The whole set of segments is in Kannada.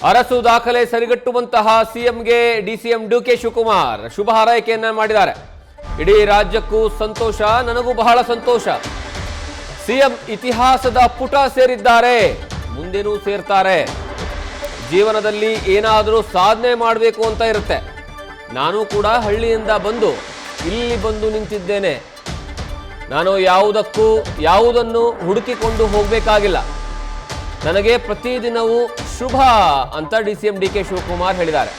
ಅರಸು ದಾಖಲೆ ಸರಿಗಟ್ಟುವಂತಹ ಸಿಎಂಗೆ ಡಿಸಿಎಂ ಡಿಕೆ ಶಿವಕುಮಾರ್ ಶುಭ ಹಾರೈಕೆಯನ್ನ ಮಾಡಿದ್ದಾರೆ. ಇಡೀ ರಾಜ್ಯಕ್ಕೂ ಸಂತೋಷ, ನನಗೂ ಬಹಳ ಸಂತೋಷ. ಸಿಎಂ ಇತಿಹಾಸದ ಪುಟ ಸೇರಿದ್ದಾರೆ, ಮುಂದೇನೂ ಸೇರ್ತಾರೆ. ಜೀವನದಲ್ಲಿ ಏನಾದರೂ ಸಾಧನೆ ಮಾಡಬೇಕು ಅಂತ ಇರುತ್ತೆ. ನಾನು ಕೂಡ ಹಳ್ಳಿಯಿಂದ ಬಂದು ಇಲ್ಲಿ ಬಂದು ನಿಂತಿದ್ದೇನೆ. ನಾನು ಯಾವುದನ್ನು ಹುಡುಕಿಕೊಂಡು ಹೋಗಬೇಕಾಗಿಲ್ಲ. ನನಗೆ ಪ್ರತಿದಿನವೂ ಶುಭ ಅಂತ ಡಿಸಿಎಂ ಡಿಕೆ ಶಿವಕುಮಾರ್ ಹೇಳಿದ್ದಾರೆ.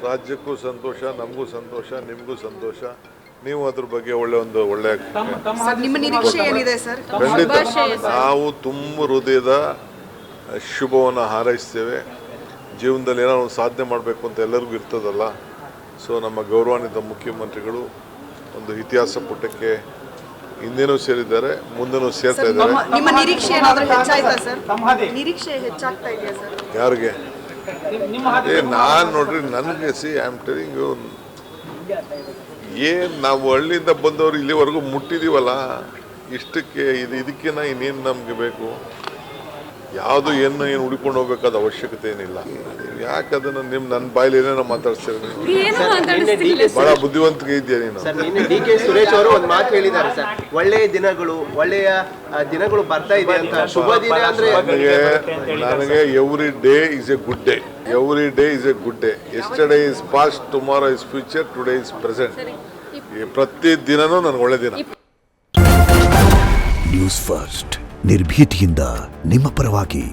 ರಾಜ್ಯಕ್ಕೂ ಸಂತೋಷ, ನಮಗೂ ಸಂತೋಷ, ನಿಮಗೂ ಸಂತೋಷ. ನೀವು ಅದ್ರ ಬಗ್ಗೆ ಒಳ್ಳೆ ನಿಮ್ಮ ನಿರೀಕ್ಷೆ ಏನಿದೆ ಸರ್? ಖಂಡಿತ ನಾವು ತುಂಬ ಹೃದಯದ ಶುಭವನ್ನು ಹಾರೈಸ್ತೇವೆ. ಜೀವನದಲ್ಲಿ ಏನೋ ಒಂದು ಸಾಧನೆ ಮಾಡಬೇಕು ಅಂತ ಎಲ್ಲರಿಗೂ ಇರ್ತದಲ್ಲ. ಸೊ ನಮ್ಮ ಗೌರವಾನ್ವಿತ ಮುಖ್ಯಮಂತ್ರಿಗಳು ಒಂದು ಇತಿಹಾಸ ಪುಟಕ್ಕೆ ಹಿಂದೆನೂ ಸೇರಿದ್ದಾರೆ, ಮುಂದೆನೂ ಸೇರ್ತಾ ಇದ್ದಾರೆ. ನಿಮ್ಮ ನಿರೀಕ್ಷೆ ಏನಾದರೂ ಹೆಚ್ಚಾಯ್ತಾ ಸರ್? ನಿರೀಕ್ಷೆ ಹೆಚ್ಚಾಗ್ತಾ ಇದೆಯಾ ಸರ್? ಯಾರಿಗೆ? ನಾನು ನೋಡ್ರಿ, ನನಗೆ ಐ ಆಮ್ ಟೆಲಿಂಗ್ ಯು, ಏನು ನಾವು ಹಳ್ಳಿಯಿಂದ ಬಂದವರು ಇಲ್ಲಿವರೆಗೂ ಮುಟ್ಟಿದೀವಲ್ಲ, ಇಷ್ಟಕ್ಕೆ ಇದಕ್ಕಿಂತ ಇನ್ನೇನು ನಮಗೆ ಬೇಕು? ಯಾವುದು ಏನು ಹುಡ್ಕೊಂಡು ಹೋಗ್ಬೇಕಾದ ಅವಶ್ಯಕತೆ ಏನಿಲ್ಲ. ಯಾಕೆ ಅದನ್ನು ನನ್ನ ಬಾಯಲ್ಲಿ ಏನೇನೋ ಮಾತಾಡ್ತೀರಿ ನೀವು? ಬಹಳ ಬುದ್ಧಿವಂತಿಕೆ ಇದೆಯಾ ನೀನು? ಡಿ.ಕೆ. ಸುರೇಶ್ ಅವರು ಒಂದು ಮಾತು ಹೇಳಿದ್ದಾರೆ ಸರ್, ಒಳ್ಳೆಯ ದಿನಗಳು ಬರ್ತಾ ಇದೆ ಅಂತ. ಶುಭ ದಿನ ಅಂದ್ರೆ ನನಗೆ every day is A good day. Every day is A good day. Yesterday is past, tomorrow is future, today is present. ಪ್ರತಿ ದಿನನೂ ನನಗೆ ಒಳ್ಳೆ ದಿನ. ನ್ಯೂಸ್ ಫಸ್ಟ್ ನಿರ್ಭೀತಿಯಿಂದ ನಿಮ್ಮ ಪರವಾಗಿ.